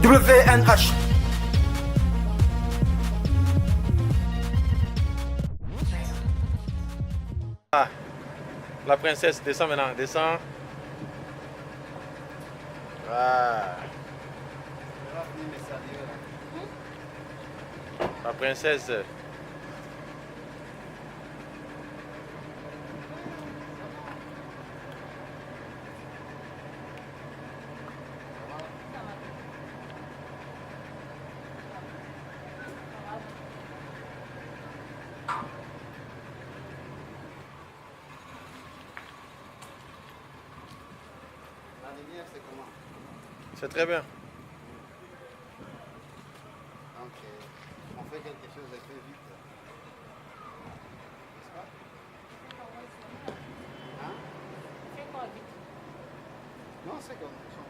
WNH. Ah, la princesse descend maintenant, descend. Ah. La princesse. C'est très bien. Donc, on fait quelque chose de très vite. N'est-ce pas? Hein? C'est quoi vite? Non, c'est comme ça.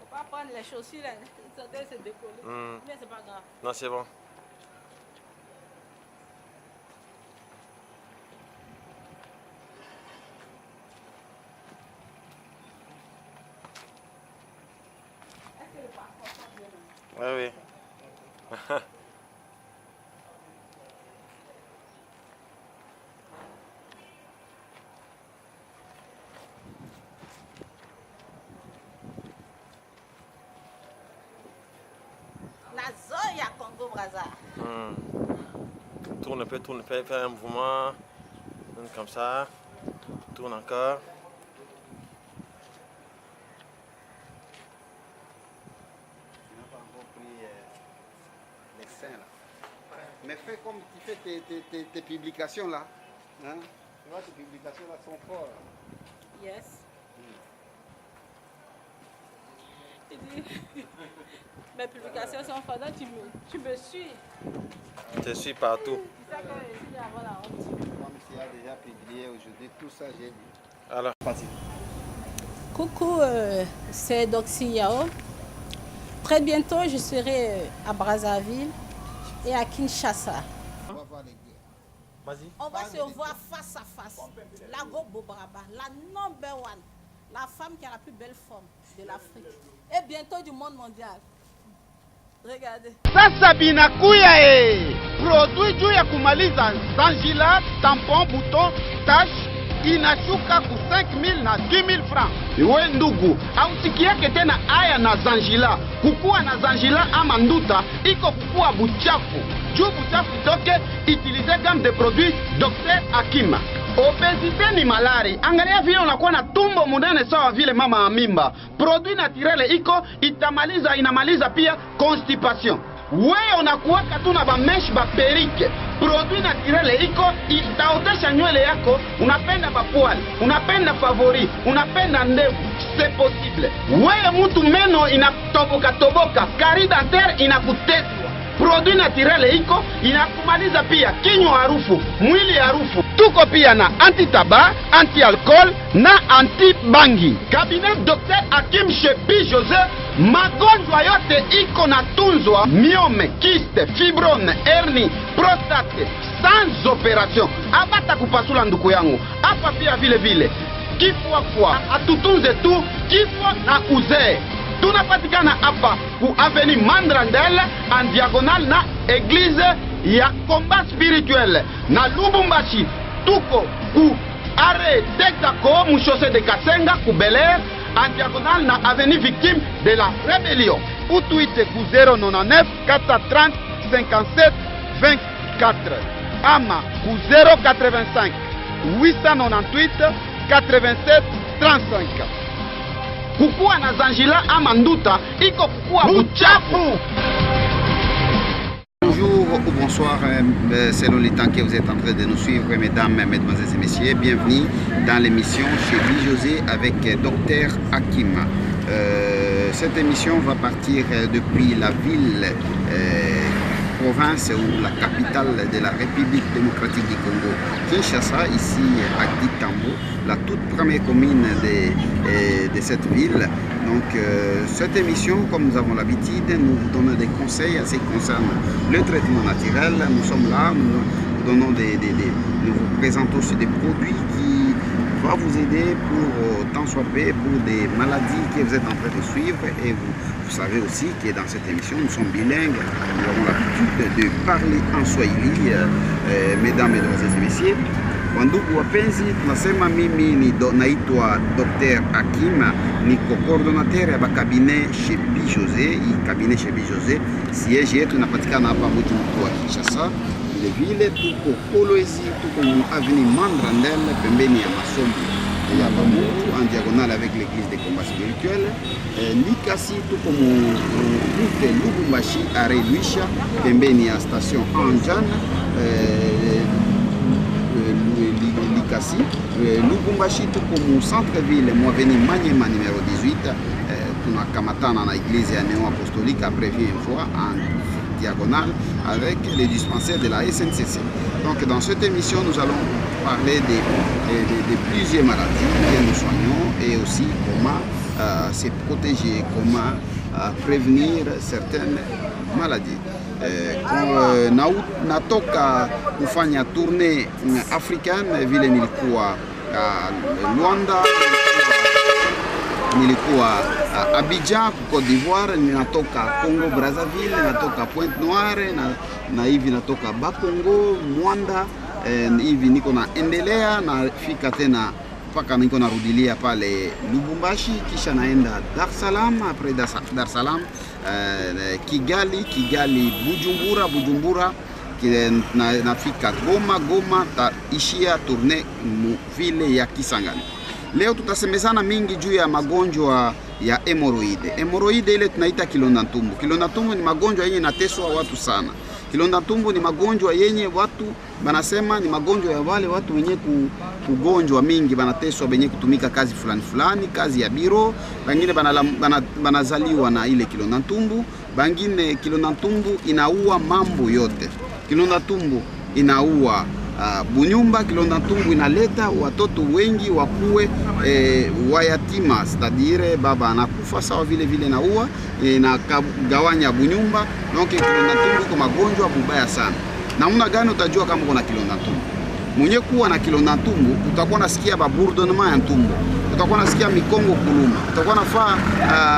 Faut pas prendre les chaussures, là. Ils sont se décoller. Mais c'est pas grave. Non, c'est bon. Est-ce que le passeport soit bien? Oui, oui. La zone, à Congo Brazza. Tourne un peu, fais un mouvement. Comme ça. Tourne encore. Tu n'as pas encore pris les seins là. Mais fais comme tu fais tes publications là. Hein? Tu vois, tes publications là sont fortes. Yes. Tu dis, mes publications sont fortes, donc tu me suis. Je te suis partout. C'est ça que je suis avant la honte. Comme tu as déjà publié aujourd'hui, tout ça j'ai dit. Alors, Coucou, c'est Doxy Yao. Très bientôt, je serai à Brazzaville et à Kinshasa. On va voir les gars. vas-y. On va se voir face à face. La Go Bobraba, la number one, la femme qui a la plus belle forme de l'Afrique et bientôt du monde mondial. Regardez. Sasa binakuya produit juu ya kumaliza zanjila, tampon, bouton, tache inashuka ku 5000 na 10000 francs. Iwe ndugu, ausikiake tena aya na zanjila. Kukua na zanjila ama nduta iko kukua buchafu. Juu buchafu toke, utilize gamme de produits Dr. Akima. Obesite ni malari. Angalia vile unakuwa na tumbo munene sawa vile mama wa mimba. Produit naturel iko inamaliza pia constipation. Wewe unakuwaka tu na bamesh baperike. Produit naturel iko itaotesha nywele yako. Unapenda bapoil, unapenda favori, unapenda ndevu. C'est possible. Wewe mtu meno inatoboka, carie dentaire inakuteswa. Produit naturel iko inakumaliza pia kinywa harufu, mwili harufu. Tuko pia na anti-tabac, anti-alcool na anti-bangi. Cabinet Dr. Hakim Shepi Jose, magonjwa yote iko na tunzwa: myome, kyste, fibrome, hernie, prostate, sans opération. Abata kupasula nduku yangu. Hapa pia vile kifua atutunze tu kifua na uzee. Tunapatikana hapa ku avenue Mandrandel en diagonal na église ya combat spirituel na Lubumbashi. Tuko ku arrêt Texaco mu chaussée de Kasenga ku Bel Air en diagonal na avenue victime de la rébellion. Ou tweete ku 099 430 57 24 ama ku 085 898 87 35. Kukua na zanjila ama nduta iko kukua buchafu. Bonjour ou bonsoir, selon les temps que vous êtes en train de nous suivre, mesdames, mesdemoiselles et messieurs. Bienvenue dans l'émission chez Louis José avec Dr. Hakim. Cette émission va partir depuis la ville province ou la capitale de la République démocratique du Congo, Kinshasa, ici à Kitambo, la toute première commune de cette ville. Donc cette émission, comme nous avons l'habitude, nous vous donnons des conseils en ce qui concerne le traitement naturel. Nous sommes là, nous vous présentons aussi des produits qui vont vous aider pour tant soit peu pour des maladies que vous êtes en train de suivre. Et vous savez aussi que dans cette émission, nous sommes bilingues. Nous avons l'habitude de parler en Swahili, mesdames, mesdemoiselles et messieurs. Wandugu wapenzi, tunasema mimi naitwa Dr. Hakim, niko coordinateur ya cabinet chez Bijosé. Hii cabinet chez Bijosé, siège yetu inapatikana hapa mji mkuu wa Kinshasa. Vile tuko Kolwezi, tuko avenue Mandrandel, pembeni ya masomo ya Bamutu, en diagonale avec l'église des combats spirituels. Likasi, tuko route Lubumbashi, arrêt Luisha, pembeni ya station Anjan. Likasi, Lubumbashi, tuko mu centre-ville, mo avenue Maniema numéro 18. Tunakamatana na église ya Néo Apostolique après une fois en diagonale avec les dispensaires de la SNCC. Donc dans cette émission, nous allons parler de plusieurs maladies que nous soignons et aussi comment se protéger, comment prévenir certaines maladies. Natoka kufanya tournée africaine, vile nilikuwa Luanda, nilikuwa Abidjan, Côte d'Ivoire, ninatoka Congo Brazzaville, natoka Pointe-Noire na hivi natoka Bakongo, Mwanda, hivi niko naendelea nafika tena mpaka niko narudilia pale Lubumbashi, kisha naenda Dar es Salaam, après Dar es Salaam Kigali, Bujumbura nafika Goma taishia tournée vile ya Kisangani. Leo tutasemezana mingi juu ya magonjwa ya hemoroide. Hemoroide ile tunaita kilonda tumbo. Kilonda tumbo ni magonjwa yenye inateswa watu sana. Kilonda tumbo ni magonjwa yenye watu banasema ni magonjwa ya wale watu wenye kugonjwa mingi banateswa benye kutumika kazi fulani, kazi ya biro, bangine banazaliwa na ile kilonda tumbo, bangine kilonda tumbo inaua mambo yote. Kilonda tumbo inaua bunyumba, kilonda tumbo inaleta watoto wengi wakuwe wayatima, c'est-à-dire baba anakufa sawa vile naua na gawanya bunyumba. Donc kilonda tumbo iko magonjwa mubaya sana. Namna gani utajua kama kuna kilonda tumbo? Mwenye kuwa na kilonda tumbo utakuwa nasikia bourdonnement ya tumbo, utakuwa nasikia mikongo kuluma, utakuwa nafaa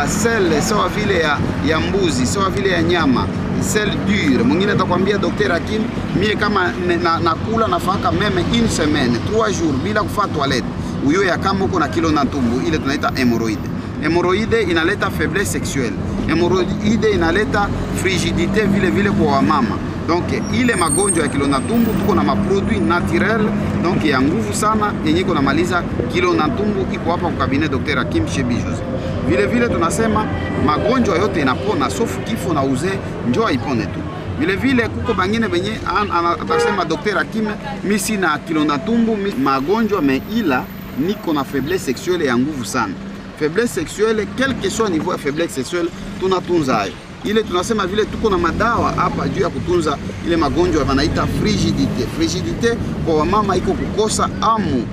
sel sawa vile ya mbuzi, sawa vile ya nyama, sel dure. Mwingine atakwambia Dr. Hakim, mie kama nakula nafaka meme une semaine 3 jours bila kufanya toilette, uyo ya kama uko na kilonda tumbo. Ile tunaita hemoroide. Hemoroide inaleta faiblesse sexuelle. Hemoroide inaleta frigidité vile kwa wamama. Donc ile magonjwa ya kilonda tumbo tuko na maproduit naturel, donc ya nguvu sana yenye iko namaliza kilonda tumbo. Iko hapa kwa cabinet Dr. Hakim chez Bijosé. Vile tunasema magonjwa yote inapona sauf kifo na uzee njoo haipone tu. Vile kuko bangine benye atasema Dr. Hakim, mimi sina kilonda tumbo, magonjwa ila niko na faiblesse sexuelle ya nguvu sana. Faiblesse sexuelle, quel que soit niveau ya faiblesse sexuelle, tunatunza hayo. Ile tunasema vile tuko na madawa hapa juu ya kutunza ile magonjwa wanaita frigidité. Frigidité kwa wamama iko kukosa amu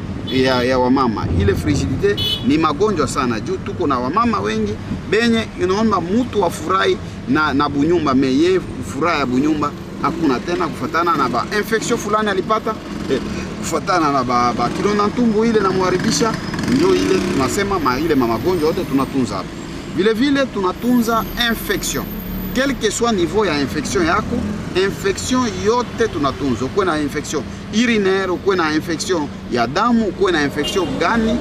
ya wamama. Ile frigidité ni magonjwa sana juu tuko na wamama wengi benye inaomba mtu afurahi na bunyumba, meye furaha ya bunyumba hakuna tena kufatana na ba infection fulani alipata, kufatana na ba kilonda tumbo ile na muharibisha. Ndio ile tunasema ile magonjwa yote tunatunza hapa. Vile tunatunza infection. Quel que soit niveau ya infection yako, infection yote tunatunza. Uko na infection urinaire, uko na infection ya damu, uko na infection gani,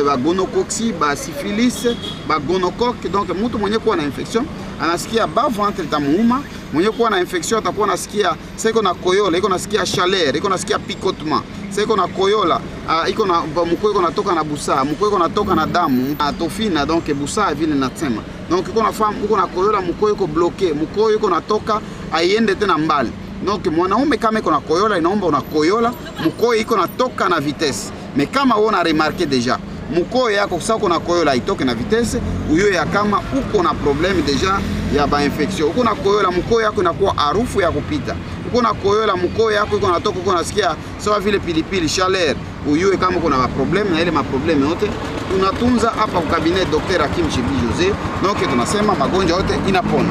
ba gonocoque, ba syphilis, ba gonocoque. Donc mtu mwenye kuwa na infection anasikia ba ventre tamuuma, mwenye kuwa na infection atakuwa nasikia siko na koyola, iko nasikia chaleur, iko nasikia picotement. Siko na koyola, iko na mkoyo iko natoka na busaa, mkoyo iko natoka na damu, atofina, donc busaa vile nasema. Donc iko na famu iko na koyola, mkoyo iko bloqué, mkoyo iko natoka aiende tena mbali. Donc mwanaume kama iko na koyola inaomba una koyola, mkoyo iko natoka na vitesse. Mais kama uona remarqué déjà, mukoyo yako sasa kuna koyola itoke na vitesse, uyo ya kama uko na problème deja ya ba infection. Uko na koyola mukoyo yako inakuwa harufu ya kupita. Uko na koyola mukoyo yako iko natoka, uko nasikia sawa vile pilipili chaleur, uyue kama kuna ma problème, na ile ma problème yote tunatunza hapa kwa cabinet Dr. Hakim Shebi Jose. Donc tunasema magonjwa yote inapona.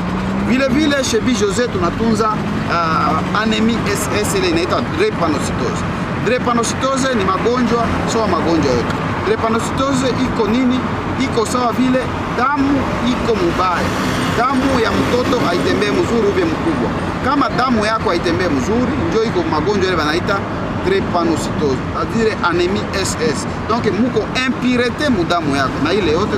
Vile vile Shebi Jose tunatunza anemie SS ile inaitwa drepanocytose. Drepanocytose ni magonjwa sawa magonjwa yote. Drepanocytose iko nini? Iko sawa vile damu iko mubaya. Damu ya mtoto haitembee mzuri ube mkubwa. Kama damu yako haitembee mzuri, ndio iko magonjwa ile banaita drepanocytose, c'est-à-dire anémie SS. Donc muko impurité mu damu yako na ile yote.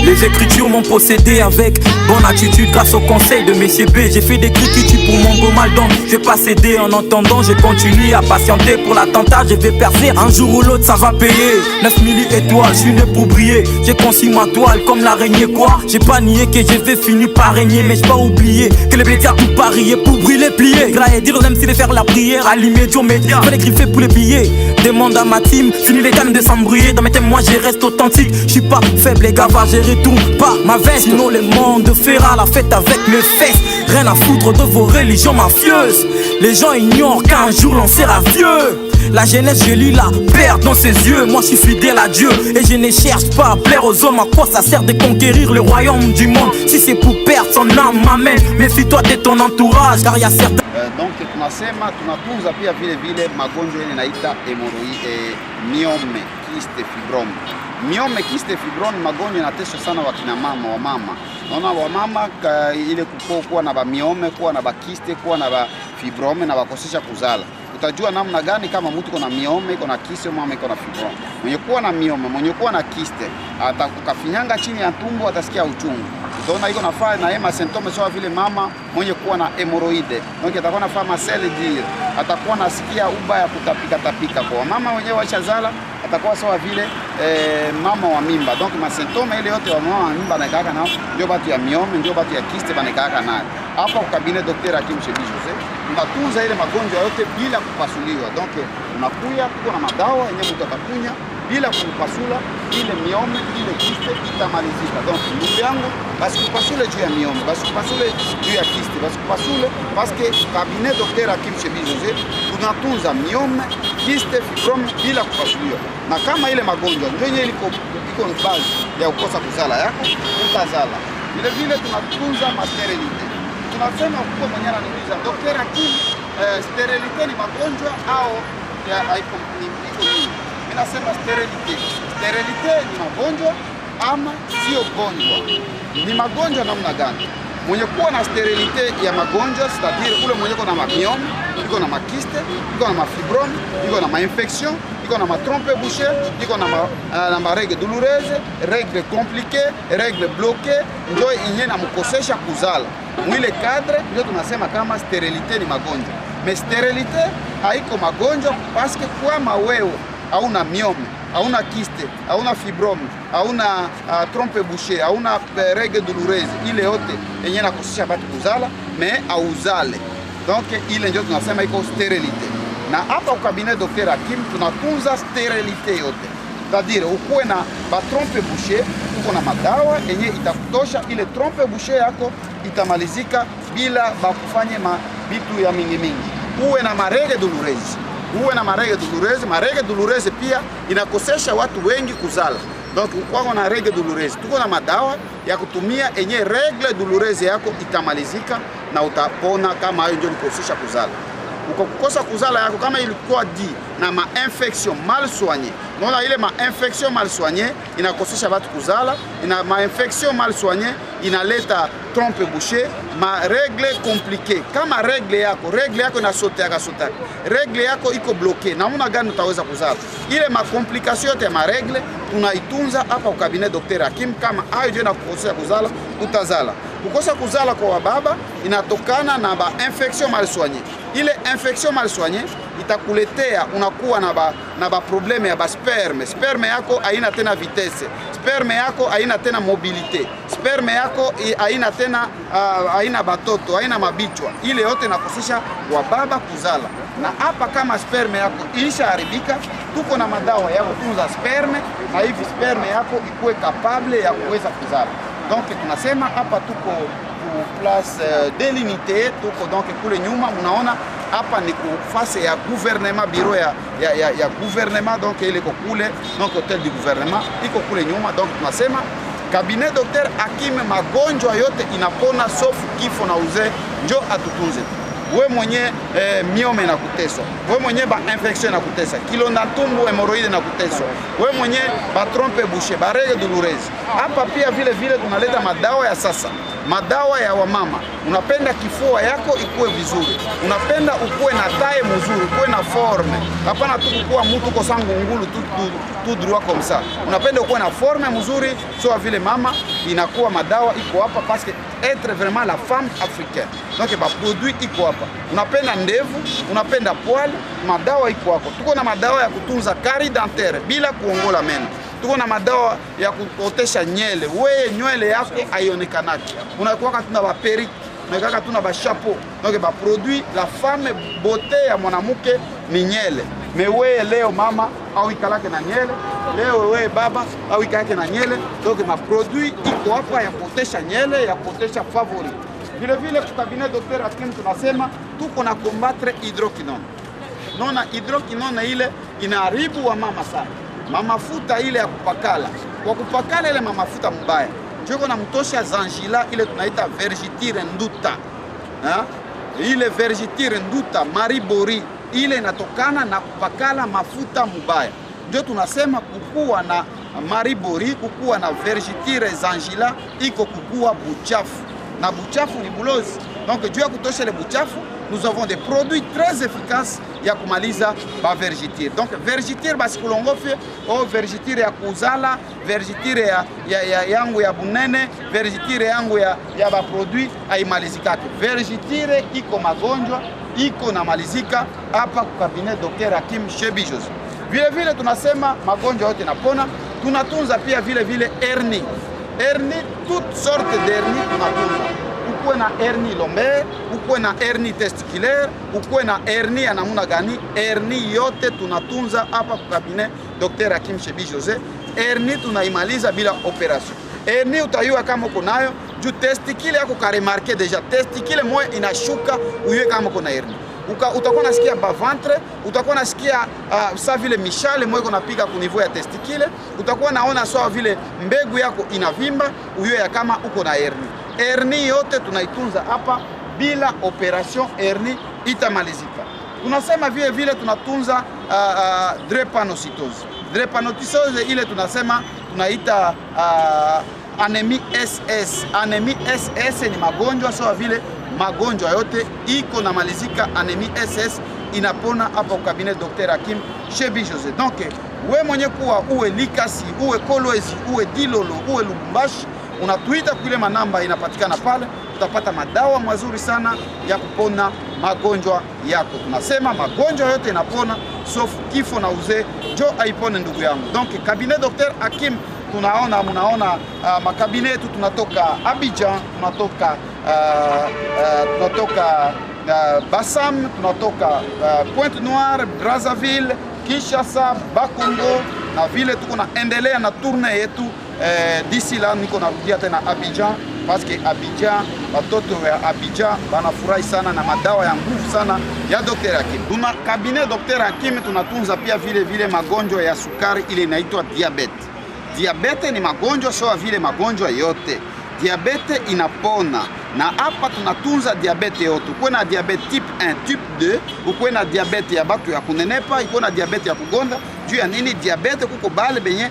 Les écritures m'ont possédé avec bonne attitude grâce au conseil de Messieurs B. J'ai fait des critiques pour mon beau mal, donc je vais pas céder. En entendant, je continue à patienter pour l'attentat. Je vais percer, un jour ou l'autre ça va payer. 9000 étoiles, je suis né pour briller. J'ai conçu ma toile comme l'araignée quoi. J'ai pas nié que je vais finir par régner, mais j'ai pas oublié que les bêtises tout parier pour brûler, plier. Grailler, dire aux MC de faire la prière, allumer Dieu média. Fais les griffer pour les billets. Demande à ma team, fini les cannes de s'embrouiller. Dans mes thèmes, moi je reste authentique. Je suis pas faible, les gars, va gérer tout, pas ma veste. Sinon le monde fera la fête avec mes fesses. Rien à foutre de vos religions mafieuses. Les gens ignorent qu'un jour l'on sera vieux. La jeunesse, je lis la perte dans ses yeux. Moi je suis fidèle à Dieu et je ne cherche pas à plaire aux hommes. À quoi ça sert de conquérir le royaume du monde si c'est pour perdre son âme, m'amène. Méfie-toi de ton entourage car il y a certains. Donc tunasema tunatunza pia vile vile magonjwa ile inaita myome, kiste, fibrome. Myome, kiste, fibrome magonjwa yanatesa sana wakina mama wa mama. Naona wa mama ile kuwa na ba myome, kuwa na ba kiste, kuwa na ba fibrome na bakosesha kuzala. Utajua namna gani kama mtu kuna myome, kuna kiste, mama kuna fibrome. Mwenye kuwa na myome, mwenye kuwa na kiste, atakukafinyanga chini ya tumbo atasikia uchungu. Utaona iko nafaa na ema symptome sawa vile mama mwenye kuwa na hemorrhoide. Donc atakuwa nafaa masele dire, atakuwa nasikia ubaya kutapika tapika. Kwa mama wenyewe washazala atakuwa sawa vile mama wa mimba. Donc ma symptome ile yote wa mama wa mimba anakaa nao ndio batu ya myome, ndio batu ya kiste banakaa nayo. Hapa kwa cabinet Dr. Hakim Shebi Jose tunatunza ile magonjwa yote bila kupasuliwa. Donc unakuya tuko na madawa yenye mtu atakunya bila kupasula, ile myome ile kiste itamalizika. Donc ndugu yangu, basi kupasule juu ya myome, basi kupasule juu ya kiste, basi kupasule parce que cabinet Dr. Hakim Shebi Jose tunatunza myome, kiste, fibrome bila kupasuliwa. Na kama ile magonjwa ndio yenyewe iko base ya kukosa kuzala yako, utazala. Vile vile tunatunza sterilite. Tunasema kwa mwenye ananiuliza Dr. Hakim, sterilite ni magonjwa au iko nini? Nasema sterilite. Sterilite ni magonjwa ama sio gonjwa? Ni magonjwa namna gani? Mwenye kuwa na sterilite ya magonjwa, c'est-à-dire ule mwenye kuna myome, iko na makiste, iko na mafibrome, iko na mainfection, iko na trompe bouchée, iko na ma règle douloureuse, règle compliquée, règle bloquée, ndio yenye namkosesha kuzala. Mwile cadre ndio tunasema kama sterilite ni magonjwa. Mais sterilite haiko magonjwa parce que kwa wewe hauna myome, hauna kiste, hauna fibrome, hauna trompe bouchée, hauna règle douloureuse, ile yote yenye nakosesha batu kuzala mais auzale. Donc ile ndio tunasema iko sterilite. Na hapa kwa cabinet Dr. Hakim tunatunza sterilite yote. C'est-à-dire ukuwe na ba trompe bouchée, uko na madawa yenye itakutosha, ile trompe bouchée yako itamalizika bila bakufanye bitu ya mingi mingi. Uwe na marege douloureuse. Uwe na marege douloureuse. Marege douloureuse pia inakosesha watu wengi kuzala. Donc uko na rege douloureuse, tuko na madawa ya kutumia enye règle douloureuse yako itamalizika na utapona kama hayo ndio nikosesha kuzala. Ukokosa kuzala yako kama ilikuwa na ma-infection mal soignée. Unaona ile ma-infection mal soignée inakosesha watu kuzala, ina ma-infection mal soignée inaleta trompe bouchée, ma règle compliquée. Kama règle yako inasoteaka, règle yako iko bloquée, namna gani utaweza kuzala? Ile ma complication yote ya ma règle tunaitunza hapa kwa cabinet Dr. Hakim. Kama hayo ndio inakosesha kuzala, utazala. Kukosa kuzala kwa baba inatokana na ba infection mal soignée. Ile infection mal soignée itakuletea unakuwa na ba probleme ya ba sperme. Sperme yako haina tena vitesse. sperme yako haina tena mobilite, sperme yako haina tena haina batoto, haina mabichwa, ile yote inakosesha wa baba kuzala. Na hapa kama sperme yako ilishaharibika, tuko na madawa ya kutunza sperme, na hivi sperme yako ikuwe capable ya kuweza kuzala. Donc tunasema hapa tuko place de l'unité, tuko donc kule nyuma mnaona hapa ni kufase ya gouvernement, bureau ya gouvernement, donc ile iko kule, donc hotel du gouvernement iko kule nyuma. Donc tunasema cabinet Dr. Hakim, magonjwa yote inapona sauf kifo na uzee, njo atutunze. We mwenye miome na kuteswa, we mwenye ba infection na kutesa, kilonda tumbo, hemorrhoide na kuteswa, we mwenye ba trompe bouche, ba règle douloureuse. Hapa pia vile tunaleta madawa ya sasa, madawa ya wamama. Unapenda kifua yako ikuwe vizuri, unapenda ukuwe na taille mzuri, ukuwe na forme, hapana tu kuwa mtu kwa sangu ngulu tu droit comme ça. Unapenda ukuwe na forme mzuri, so vile mama inakuwa madawa iko hapa parce que être vraiment la femme africaine. Donc ba produit iko hapa. Unapenda ndevu, unapenda poil, madawa iko hapo. Tuko na madawa ya kutunza carie dentaire bila kuongola meno. Tuko na madawa ya kuotesha nyele, wewe nywele yako haionekanaki. Unakuwa tuna ba perruque, unakuwa tuna ba chapeau. Donc ba produit la femme beauté ya mwanamke ni nyele. Mais wewe leo mama au ikalake na nyele, leo wewe baba au ikalake na nyele. Donc ma produit iko hapa ya kuotesha nyele, ya kuotesha favori. Vile kwa cabinet Dr. Hakim tunasema tuko na combattre hydroquinone. Nona hydroquinone ile inaharibu wa mama sana. Mamafuta ile ya kupakala. Kwa kupakala ile mamafuta mbaya. Tuko na mtosha Zangila ile tunaita Vergitire nduta. Ha? Ile Vergitire nduta Maribori ile inatokana na kupakala mafuta mbaya. Ndio tunasema kukua na Maribori, kukua na Vergitire Zangila iko kukua buchafu. Na buchafu ni bulozi. Donc juu ya kutosha le buchafu, nous avons des produits très efficaces ya kumaliza ba Vergitire. Donc Vergitire basi kulongofye o Vergitire ya kuzala, Vergitire yangu ya bunene, Vergitire yangu ya ba produit haimalizikake. Vergitire iko magonjwa, iko na malizika hapa kwa cabinet Dr. Hakim Shebi Jose. Vile tunasema magonjwa yote napona, tunatunza pia vile hernie. Hernie, toutes sortes d'hernie tunatunza. Ukuwe na hernie lombaire, ukuwe na hernie testiculaire, ukuwe na hernie ya namuna gani, hernie yote tunatunza hapa kwa cabinet Dr. Hakim Shebi Jose. Hernie tunaimaliza bila operation. Hernie utayua kama uko nayo, juu testicule yako ka remarquer deja, testicule moja inashuka uyue kama uko na hernie. Utakuwa nasikia ba ventre, utakuwa nasikia sa vile mishale moyo kunapiga ku niveau ya testicule, utakuwa naona sawa vile mbegu yako inavimba, uyo ya kama uko na hernie. Hernie yote tunaitunza hapa bila operation, hernie itamalizika. Tunasema vile tunatunza drepanocytose. Drepanocytose ile tunasema tunaita anemie SS. Anemie SS ni magonjwa sawa vile magonjwa yote iko na malizika. Anemie SS inapona hapa kwa cabinet Dr. Hakim Shebi Jose. Donc we mwenye kuwa uwe Likasi, uwe Kolwezi, uwe Dilolo, uwe Lubumbashi, unatuita kule manamba inapatikana pale, utapata madawa mazuri sana ya kupona magonjwa yako. Tunasema magonjwa yote inapona sauf kifo na uzee, jo haipone ndugu yangu. Donc cabinet Dr. Hakim munaona makabine yetu, tunatoka Abidjan, tunatoka Bassam, tunatoka Pointe Noire, Brazzaville, Kinshasa, Bakongo, na vile tuko naendelea na tournée yetu d'ici là niko narudia tena Abidjan, parce que Abidjan, watoto ya Abidjan wanafurahi sana na madawa ya nguvu sana ya Dr. Hakim. Tuna cabinet Dr. Hakim tunatunza pia vile magonjwa ya sukari ile inaitwa diabete. Diabete ni magonjwa sawa vile magonjwa yote. Diabete inapona. Na hapa tunatunza diabete yote. Ukuwe na diabete type 1, type 2, ukuwe na diabete ya batu ya kunenepa, ikuwe na diabete ya kugonda. Juu ya nini? Diabete kuko bale benye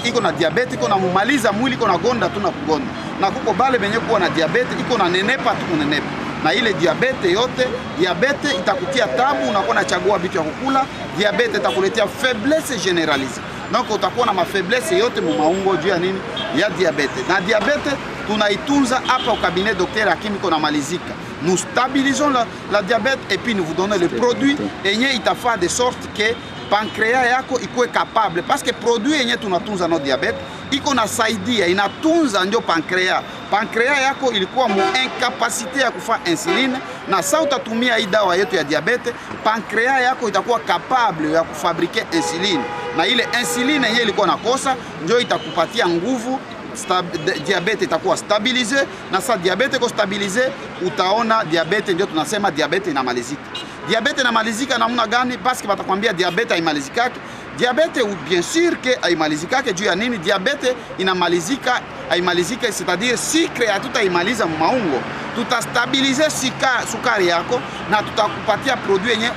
iko na diabete iko na mumaliza mwili iko na gonda tu na kugonda. Na kuko bale benye kuwa na diabete iko na nenepa tu kunenepa. Na ile diabete yote, diabete itakutia tabu, unakuwa unachagua vitu ya kukula. Diabete itakuletea faiblesse généralisée. Donc utakuwa na mafaiblesse yote mu maungo juu ya nini? Ya diabete. Na diabete tunaitunza hapa au cabinet Dr. Hakim kona malizika. Nous stabilisons la diabète et puis nous vous donnons le produit yenye itafaa de sorte que pancréas yako ikuwe capable, parce que produit yenye tunatunza no diabete iko nasaidia, inatunza ndio pankrea. Pankrea yako ilikuwa mu incapacité ya kufa insuline, na sasa utatumia hii dawa yetu ya diabete, pankrea yako itakuwa capable ya kufabrike insuline, na ile insuline yenyewe ilikuwa nakosa ndio itakupatia nguvu. Diabete itakuwa stabilize, na sasa diabete ko stabilize, utaona diabete ndio tunasema diabete inamalizika. Diabete inamalizika namna gani? Parce batakwambia diabete haimalizikake. Diabete bien sûr que haimalizikake. Juu ya nini? Diabete inamalizika haimalizike, c'est-à-dire sikre hatutaimaliza maungo, tutastabilize sukari yako na tutakupatia produit yenye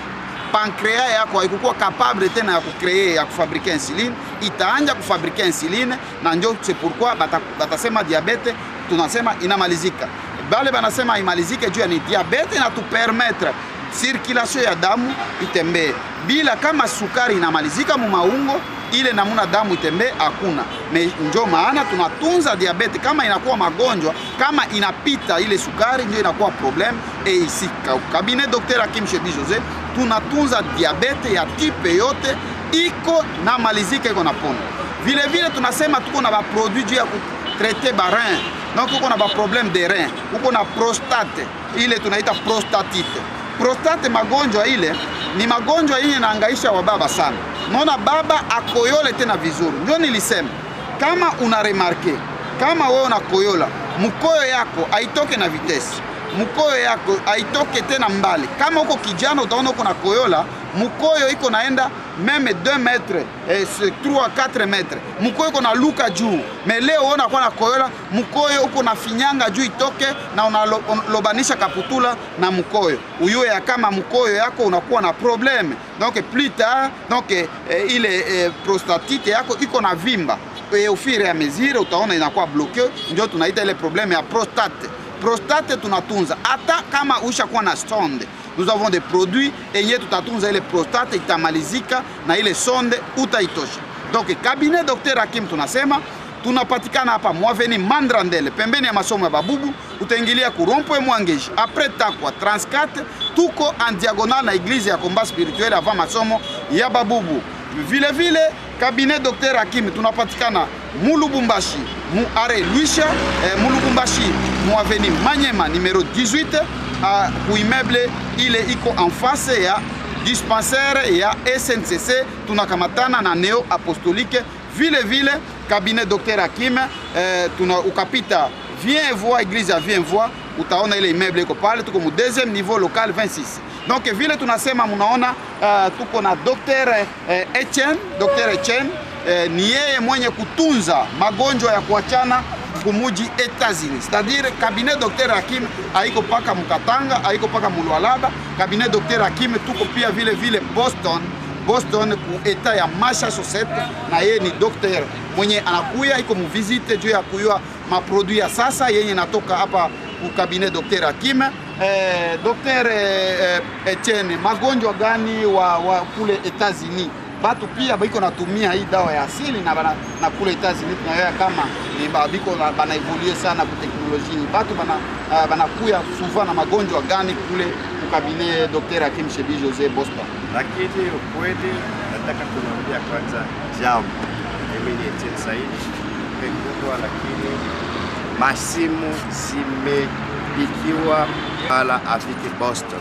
pankrea yako haikuwa capable tena ya kucreate ya kufabrike insuline, itaanja kufabrike insuline, na ndio c'est pourquoi batasema diabete tunasema inamalizika. Bale banasema imalizike juu ya ni diabete na tu permettre circulation ya damu itembee. Bila kama sukari inamalizika mu maungo, ile namuna damu itembee hakuna. Ndio maana tunatunza diabete kama inakuwa magonjwa, kama inapita ile sukari ndio inakuwa problem. Ici cabinet Dr Hakim Shebi José tunatunza diabete ya type yote, iko na malizika, iko na pona. Vile vile tunasema tuko na ba produit juu ya kutraiter ba rein. Donc tuko na ba problème de rein, uko na prostate, ile tunaita prostatite. Prostate magonjwa ile ni magonjwa yenye naangaisha wababa sana. Naona baba akoyole tena vizuri. Ndio nilisema kama una remarke, kama wewe unakoyola, mkoyo yako haitoke na vitesi, mkoyo yako haitoke tena mbali. Kama uko kijana utaona uko na koyola, mkoyo iko naenda meme 2 metres, 3-4 metres. Mkoyo uko na luka juu. Mais leo unaona kwa na koyola, mkoyo uko na finyanga juu itoke, na unalobanisha kaputula na mkoyo. Uyue ya kama mkoyo yako unakuwa na probleme. Donc plus tard, donc ile prostatite yako iko na vimba. Au fur et à mesure utaona inakuwa bloqué, ndio tunaita ile probleme ya prostate. Prostate tunatunza hata kama ushakuwa na sonde. Nous avons des produits enye tutatunza ile prostate itamalizika, na ile sonde utaitosha. Donc cabinet Dr Hakim tunasema tunapatikana hapa Mwaveni Mandrandele, pembeni ya masomo ya Babubu. Utaingilia kurompo ya Mwangeji après Takwa 34, tuko en diagonale na église ya combat spirituel avant masomo ya Babubu. Vile vile cabinet Dr Hakim tunapatikana Mulubumbashi, mu are Luisha, Mulubumbashi, Mwaveni Manyema numéro 18, ku immeuble ile iko en face ya dispensaire ya SNCC, tunakamatana na Neo Apostolique. Vile vile cabinet Dr Hakim tuna ukapita viens voir église ya viens voir, utaona ile immeuble iko pale, tuko mu deuxième niveau local 26. Donc vile tunasema munaona tuko na Dr Etienne, Dr Etienne ni yeye mwenye kutunza magonjwa ya kuachana kumuji Etats-Unis. C'est-à-dire cabinet Dr Hakim haiko paka Mkatanga, haiko paka Mulwalaba. Cabinet Dr Hakim tuko pia vile vile Boston ku eta ya Massachusetts, na yeye ni docteur mwenye anakuya iko mu visite juu ya kuyua maproduit ya sasa yenye natoka hapa ku cabinet Dr Hakim. Dr Etienne, magonjwa gani wa kule Etats-Unis? Batu pia biko natumia hii dawa ya asili na kule Etats-Unis tunayoya kama ni biko bana evolue sana ku teknolojia. Batu banakuya souvent na magonjwa gani kule ku cabinet Dr Hakim Shebi José Boston? Lakini ukweli nataka kumwambia kwanza jambo. Mimi ni Etienne Saidi pekubwa, lakini masimu zimepikiwa hala afike Boston.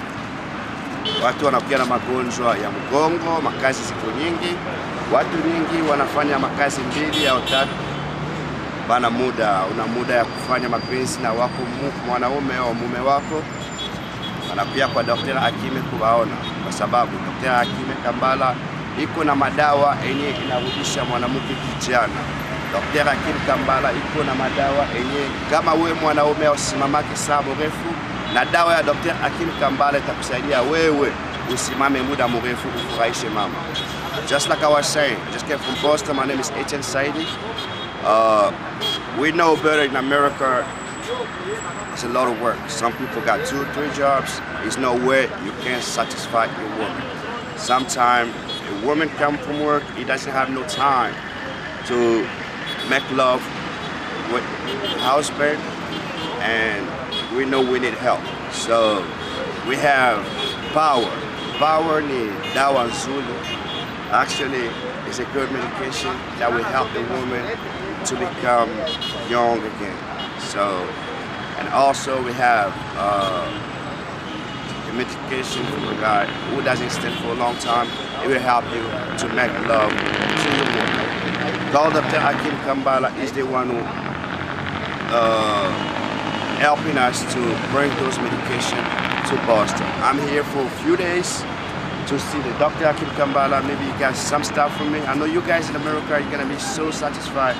Watu wanakuja na magonjwa ya mgongo, makazi ziko nyingi. Watu nyingi wanafanya makazi 2 au 3. Bana una muda ya kufanya mapenzi na wako mwanaume au mume wako. Wanakuja kwa Dr Hakim kuwaona, kwa sababu Dr Hakim Kambala iko na madawa yenye inarudisha mwanamke kijana. Dr Hakim Kambala iko na madawa yenye kama wewe mwanaume usimamake saa mrefu, na dawa ya Dr Hakim Kambala itakusaidia wewe usimame muda mrefu ufurahishe mama. Just like I was saying, I just came from Boston. My name is Etienne Saidi. We know better in America. It's a lot of work. Some people got 2-3 jobs. There's no way you can't satisfy your woman. Sometimes a woman comes from work, he doesn't have no time to make love with the husband, and we know we need help. So we have Power. Power ni dawa nzuri. Actually, it's a good medication that will help the woman to become young again. So, and also we have a medication for a guy who doesn't stand for a long time. It will help you to make love to your woman. Call Dr. Hakim Kambala is the one who helping us to bring those medications to Boston. I'm here for a few days to see the Dr. Hakim Kambala. Maybe you got some stuff from me. I know you guys in America, you're gonna be so satisfied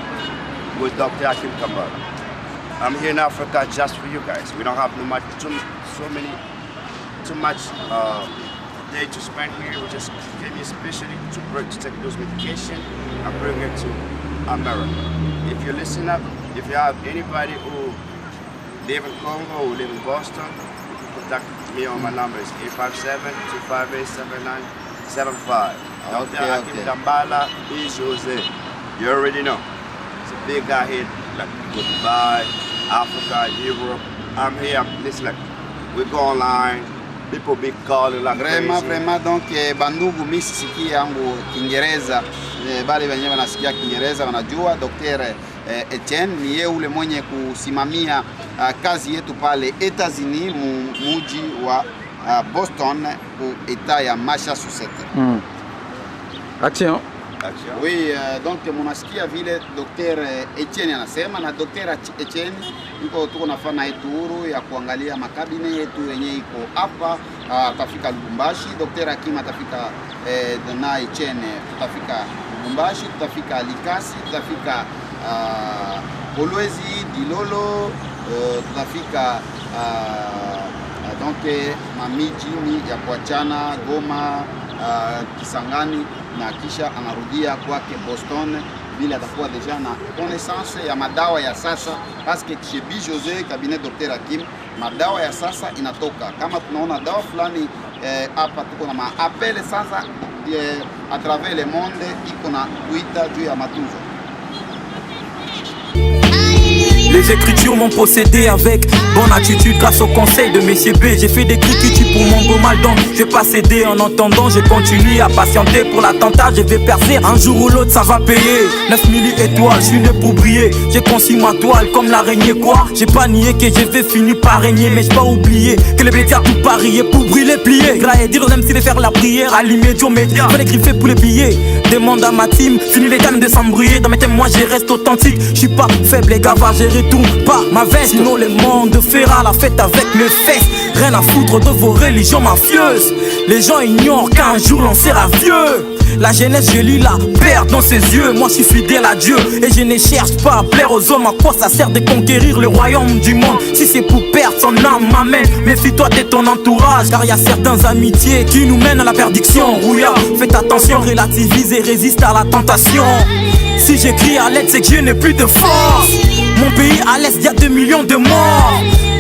with Dr. Hakim Kambala. I'm here in Africa just for you guys. We don't have too much day to spend here. We just came here especially to take those medications and bring it to America. If you listen up, if you have anybody who live in Congo or live in Boston, you can contact me on my number. It's 857-258-7975. Dr. Hakim Kambala is Jose. You already know. It's a big guy here, like Dubai, Africa, Europe. I'm here, listen, like, we go online. People be calling like vraiment donc bandugu mimi sisikia yangu Kiingereza, bali wenyewe wanasikia Kiingereza wanajua. Dr. Etienne ni yeye ule mwenye kusimamia kazi yetu pale Etats-Unis muji wa Boston ku eta ya Massachusetts. Action. Oui, donc munasikia vile Dr. Etienne anasema, na Dr. Etienne tuko nafanya tour ya kuangalia makabine yetu yenye iko hapa. Atafika Lubumbashi, Dr. Hakim atafika na Etienne tutafika Lubumbashi, tutafika Likasi, tutafika Kolwezi, Dilolo, tutafika donc mamiji ya kuachana Goma, Kisangani, na kisha anarudia kwake Boston vile atakuwa deja na connaissance ya madawa ya sasa, parce que chez Jose cabinet Dr. Hakim madawa ya sasa inatoka. Kama tunaona dawa fulani hapa tuko na maapele sasa à travers le monde iko na kuita juu ya matunzo. Les écritures m'ont possédé avec bonne attitude grâce au conseil de Messier B. J'ai fait des critiques pour mon beau mal, donc je vais pas céder. En entendant, je continue à patienter pour l'attentat. Je vais percer, un jour ou l'autre ça va payer. 9000 étoiles, je suis né pour briller. J'ai conçu ma toile comme l'araignée quoi. J'ai pas nié que je vais finir par régner, mais j'ai pas oublié que les bêtises tout parier pour brûler, plier. Gras et dire aux MC de faire la prière, allumer Dieu média. Fais les griffes pour les billets. Demande à ma team, fini les dames de s'embrouiller. Dans mes thèmes, moi je reste authentique. Je suis pas faible, les gars, va gérer tout, pas ma veste. Sinon le monde fera la fête avec mes fesses. Rien à foutre de vos religions mafieuses. Les gens ignorent qu'un jour l'on sera vieux. La jeunesse, je lis la perte dans ses yeux. Moi je suis fidèle à Dieu et je ne cherche pas à plaire aux hommes. À quoi ça sert de conquérir le royaume du monde si c'est pour perdre son âme, m'amène. Méfie-toi de ton entourage, car il y a certaines amitiés qui nous mènent à la perdition. Rouillard, faites attention, relativise et résiste à la tentation. Si j'écris à l'aide, c'est que je n'ai plus de force. Mon pays à l'est, il y a 2 millions de morts.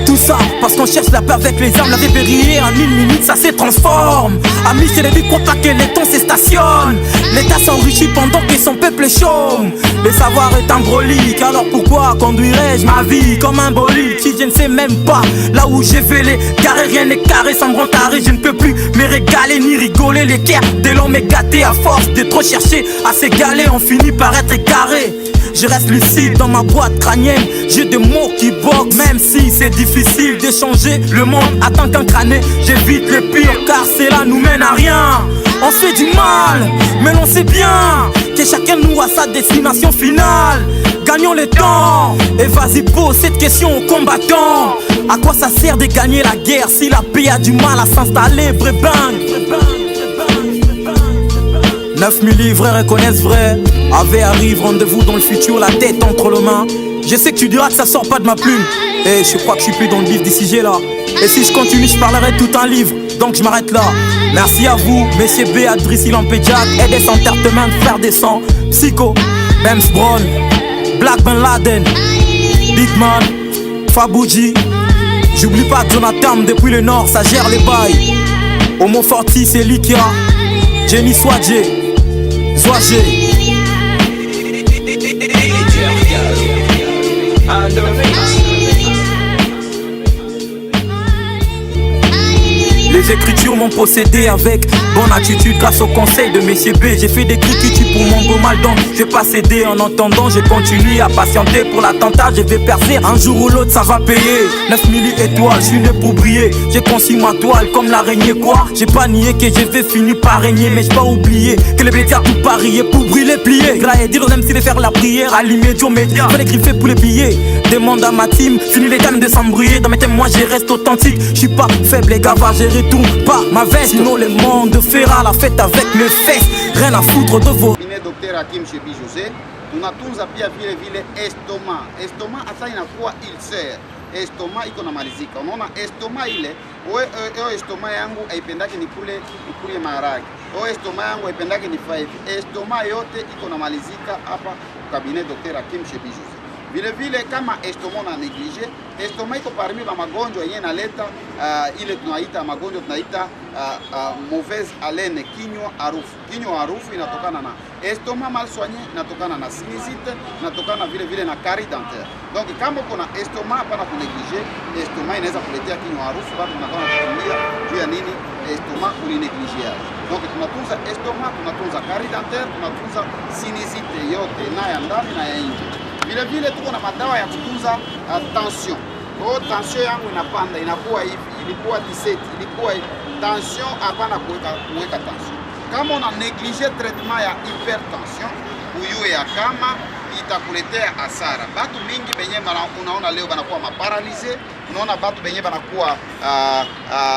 Tout ça parce qu'on cherche la paix avec les armes. La vie périllée en 1 minute, ça se transforme. Amis, c'est les vies croient pas que les temps se stationnent. L'État s'enrichit pendant que son peuple chôme. Le savoir est embolique, alors pourquoi conduirais-je ma vie comme un bolide? Si je ne sais même pas là où je vais les garer, rien n'est carré sans grand arrêt. Je ne peux plus me régaler ni rigoler. Les cœurs de l'homme est gâté à force de trop chercher à s'égaler. On finit par être carré. Je reste lucide dans ma boîte crânienne. J'ai des mots qui boxent, même si c'est difficile d'échanger le monde. En tant qu'un crâné, j'évite le pire, car cela nous mène à rien. On se fait du mal, mais l'on sait bien que chacun nous a sa destination finale. Gagnons le temps, et vas-y pose cette question aux combattants. À quoi ça sert de gagner la guerre si la paix a du mal à s'installer? Brébang. 9000 livrés reconnaissent vrai. Ave arrive, rendez-vous dans le futur, la tête entre les mains. Je sais que tu diras que ça sort pas de ma plume. Et je crois que je suis plus dans le vif d'ici j'ai là. Et si je continue, je parlerai tout un livre. Donc je m'arrête là. Merci à vous, Messier B, Adrissi Lampéjac, Edes Entertainment, Frère des Sangs, Psycho, Bems Brown, Black Ben Laden, Big Man, Fabouji. J'oublie pas Jonathan depuis le nord, ça gère les bails. Homo Fortis et Likia, Jenny Swadje, Zoagé. Les Les écritures m'ont possédé avec bonne attitude grâce au conseil de Monsieur B. J'ai fait des cris qui tuent pour mon beau mal, donc je vais pas céder. En entendant, je continue à patienter pour l'attentat. Je vais percer, un jour ou l'autre ça va payer. 9000 étoiles, je suis né pour briller. J'ai conçu ma toile comme l'araignée quoi. J'ai pas nié que je vais finir par régner, mais j'ai pas oublié que les bêtises tout parier pour brûler, plier. Grailler, dire aux MC de faire la prière, allumer Dieu média, faire les griffer pour les billets. Demande à ma team, fini les dames de s'embrouiller. Dans mes thèmes, moi je reste authentique. Je suis pas faible, les gars, va gérer tout. Pas ma veste, sinon le monde fera la fête avec mes fesses. Rien à foutre de vos. Dr. Hakim Shebi Jose, tunatunza pia vile vile estoma. Estoma hata inakuwa ulcer. Estoma iko na malizika. Unaona estoma ile, wewe estoma yangu haipendaki nikule maharage. Wewe estoma yangu haipendaki ni 5. Estoma yote iko na malizika hapa cabinet Dr. Hakim Shebi Jose. Vile vile kama estoma na neglige, estoma iko parmi ba magonjwa yenye naleta ile tunaita magonjwa tunaita mauvaise haleine, kinywa harufu. Kinywa harufu inatokana na estoma mal soigné, inatokana na sinusite, inatokana vile vile na carie dentaire. Donc kama kuna estoma hapana kuneglige, estoma inaweza kuletea kinywa harufu, bado tunakuwa tunatumia juu ya nini estoma ulineglige. Donc tunatunza estoma, tunatunza carie dentaire, tunatunza sinusite yote na ya ndani na ya nje. Vile vile tuko na madawa ya kutunza tension. Oh, tension yangu inapanda, inakuwa hivi, ilikuwa 17, ilikuwa tension hapana kuweka tension. Kama una neglige traitement ya hypertension, uyue ya kama itakuletea hasara. Batu mingi benye unaona leo banakuwa maparalize, unaona batu benye banakuwa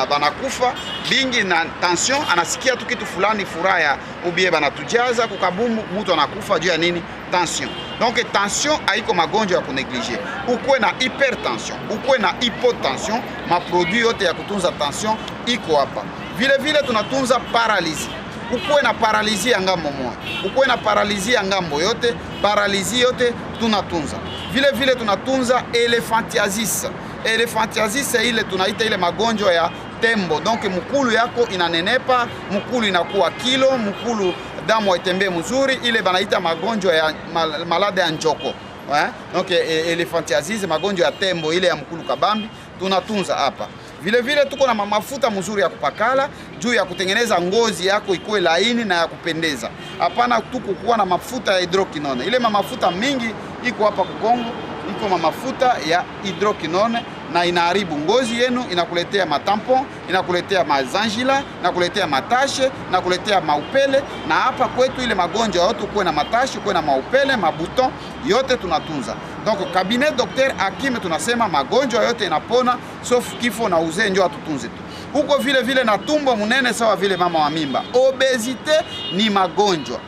banakufa bingi na tension, anasikia tu kitu fulani furaya ubie banatujaza kukabumu, mtu anakufa juu ya nini? Tension. Donc tension haiko magonjwa ya kuneglige. Ukwe na hypertension, ukwe na hypotension, maproduit yote ya kutunza tension iko hapa. Vile vile tunatunza paralizi. Ukwe na paralizi ya ngambo moja, ukwe na paralizi ya ngambo yote, paralizi yote tunatunza. Vile vile tunatunza elephantiasis. Elephantiasis ile tunaita ile magonjwa ya tembo. Donc mukulu yako inanenepa, mukulu inakuwa kilo, mukulu damu haitembee mzuri, ile banaita magonjwa ya malade ya njoko. Donc elephantiasis, magonjwa ya tembo ile ya mukulu kabambi tunatunza hapa. Vile vile tuko na mafuta mzuri ya kupakala juu ya kutengeneza ngozi yako ikuwe laini na ya kupendeza. Hapana tuko kuwa na mafuta ya hydroquinone. Ile mafuta mingi iko hapa Kongo, iko mafuta ya hydroquinone na inaharibu ngozi yenu, inakuletea matampon, inakuletea mazangila, inakuletea matashe, inakuletea maupele. Na hapa kwetu ile magonjwa yote kuwe na matashe, kuwe na maupele, mabuton, yote tunatunza. Donc cabinet Dr. Hakim tunasema magonjwa yote inapona, sauf kifo na uzee ndio atutunze tu. Huko vile vile na tumbo munene sawa vile mama wa mimba. Obesite ni magonjwa.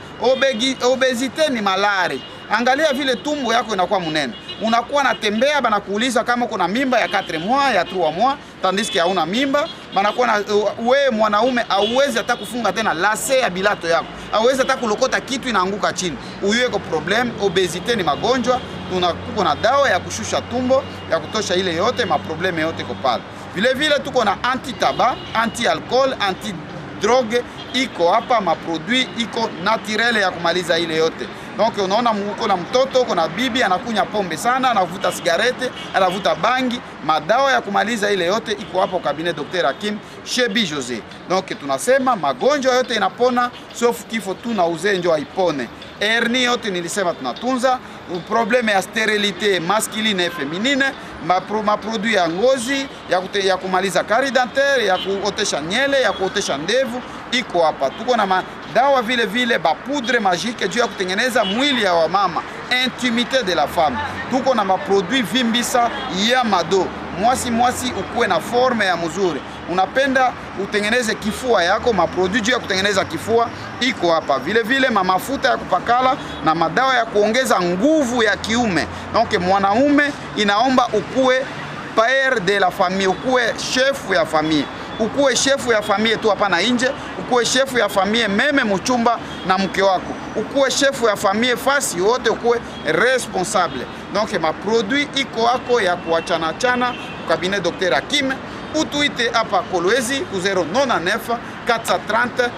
Obesite ni malari. Angalia vile tumbo yako inakuwa munene. Unakuwa natembea banakuuliza kama kuna mimba ya 4 mois, ya 3 mois, tandis que hauna mimba, banakuwa na wewe mwanaume hauwezi hata kufunga tena lase ya bilato yako. Hauwezi hata kulokota kitu inaanguka chini. Huyo iko problem. Obesite ni magonjwa. Tunakuwa na dawa ya kushusha tumbo, ya kutosha ile yote, maprobleme yote iko pale. Vile vile tuko na anti-tabac, anti-alcool, anti-drogue, iko hapa maproduit iko naturel ya kumaliza ile yote. Donc unaona mko na mtoto, uko na bibi anakunya pombe sana, anavuta sigarete, anavuta bangi, madawa ya kumaliza ile yote iko hapo cabinet Dr. Hakim Shebi Jose. Donc tunasema magonjwa yote inapona, sauf kifo tu na uzee ndio haipone. Hernie yote nilisema tunatunza, probleme ya sterilite masculine et feminine, maproduit ya ngozi, ya kumaliza carie dentaire, ya kuotesha nyele, ya kuotesha ndevu, iko hapa. Tuko na dawa vile vile bapoudre magique juu ya kutengeneza mwili ya wamama, intimité de la femme. Tuko na maproduit vimbisa ya mado, mwasi ukuwe na forme ya mzuri. Unapenda utengeneze kifua yako, maproduit juu ya kutengeneza kifua iko hapa. Vile vile mafuta ya kupakala na madawa ya kuongeza nguvu ya kiume. Donc mwanaume inaomba ukuwe père de la famille, ukuwe chef ya famille. Ukuwe shefu ya familia tu hapa na nje, ukuwe shefu ya familia meme mchumba na mke wako. Ukuwe shefu ya familia fasi yote, ukuwe responsable. Donc ma produit iko hako ya kuachana chana cabinet Dr. Hakim. Utuite hapa Kolwezi ku 099 430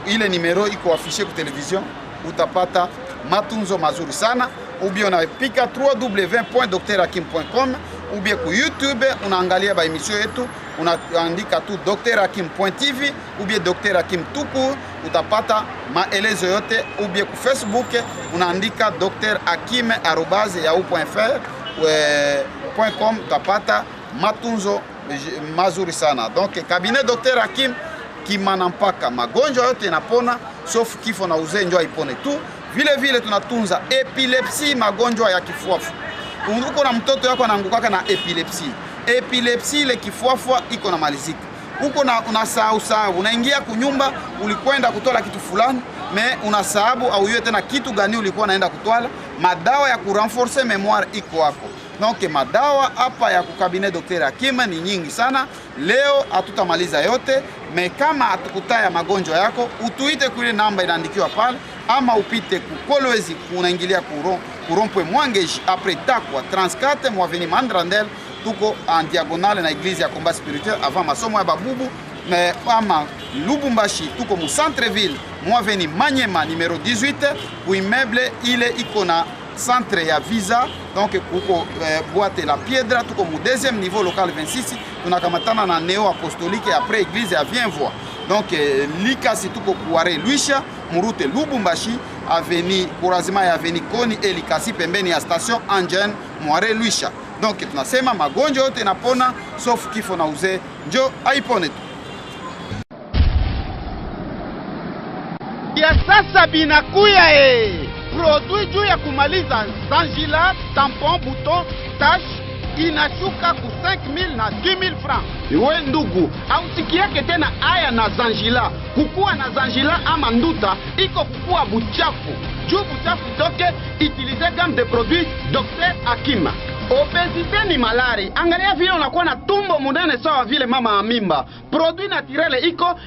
ile numero iko affiché ku television, utapata matunzo mazuri sana. Ubia unapika www.drhakim.com, ubia ku YouTube unaangalia ba emission yetu, unaandika tu Dr Hakim.tv ou bien Dr Hakim tuku, utapata maelezo yote, ou bien ku Facebook unaandika Dr Hakim@yahoo.fr.com, utapata matunzo mazuri sana. Donc cabinet Dr Hakim Kimana mpaka magonjwa yote inapona, sauf kifo na uzee ndio haipone tu. Vile vile tunatunza epilepsi, magonjwa ya kifuafu. Uko na mtoto yako anaangukaka na epilepsi ile kifuafua iko na malizika. Uko na unasahau, unaingia kunyumba, ulikwenda kutola kitu fulani, me unasahabu au yeye tena kitu gani ulikuwa naenda kutwala. Madawa ya kurenforcer memoire iko hapo. Donc madawa hapa ya kukabinet Dr Hakim ni nyingi sana. Leo hatutamaliza yote, me kama atukutaya magonjwa yako, utuite kule namba inaandikiwa pale, ama upite kukolwezi unaingilia kurompwe Mwangeji après Takwa 34 mwaveni Mandrandel, tuko en diagonale na église ya combat spirituel avant masomo ya babubu. Ama Lubumbashi tuko mu centre-ville mwaveni Manyema numero 18 ku immeuble ile iko na centre ya visa, donc kuko boîte la piedra, tuko mu deuxième niveau local 26, tunakamatana na neo apostolique après église ya Vienvois. Donc likasi tuko kuare Luisha murute Lubumbashi aveni kurazima ya aveni Koni elikasi pembeni ya station Angen mware Luisha. Donc tunasema magonjwa yote inapona sauf kifo na uzee njo haipone tu. Ya sasa binakuya produit juu ya kumaliza zanjila, tampon, bouton, tache inashuka ku 5,000 na 10,000 francs. Iwe ndugu, ausikiake tena aya na zanjila. Kukua na zanjila ama nduta iko kukua buchafu. Juu buchafu toke, utilize gamme de produits Dr Hakim. Obesite ni malari. Angalia vile unakuwa na tumbo munene sawa vile mama mimba. Produit naturele iko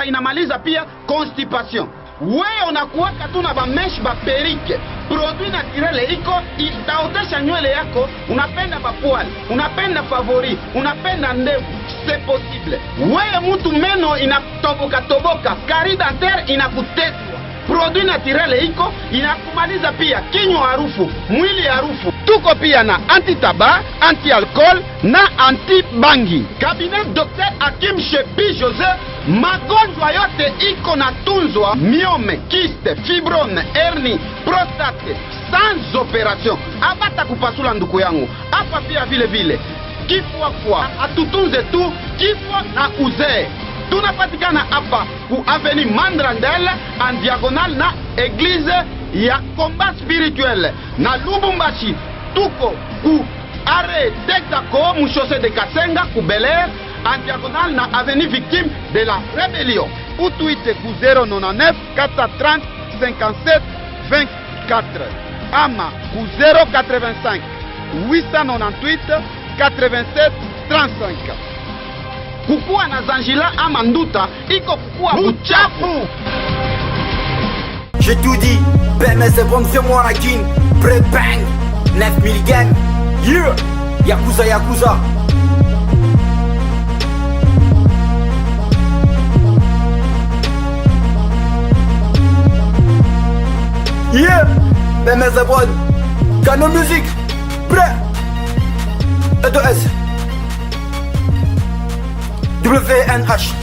inamaliza pia constipation. Wewe unakuwaka tu na bamesh ba perike. Produit naturele iko itaotesha nywele yako. Unapenda bapoil, unapenda favori, unapenda ndevu, c'est possible. Wewe mtu meno inatoboka, carie dentaire inakuteswa. Produit naturele iko inakumaliza pia kinywa harufu, mwili harufu. Tuko pia na anti-tabac, anti-alcool na anti-bangi. Cabinet Dr Hakim Shepi Jose, magonjwa yote iko na tunzwa: myome, kyste, fibrone, hernie, prostate, sans operation. Abata kupasula nduku yangu. Hapa pia vile vile kifua, atutunze tu kifua na uzee. Tunapatikana hapa ku avenue Mandrandel en diagonal na église ya combat spirituel. Na Lubumbashi tuko ku arrêt Texaco mu chaussée de Kasenga ku Bel Air en diagonal na avenue victime de la rébellion. Ou tweete ku 099 430 57 24 ama ku 085 898 87 35. Kukua na zanjila ama nduta iko kukua buchafu. J'ai tout dit, PMS c'est bon, c'est moi la king. Pré-bang, 9000 gang. Yeah, Yakuza. Yeah, PMS c'est bon. Canon musique, prêt. E2S WNH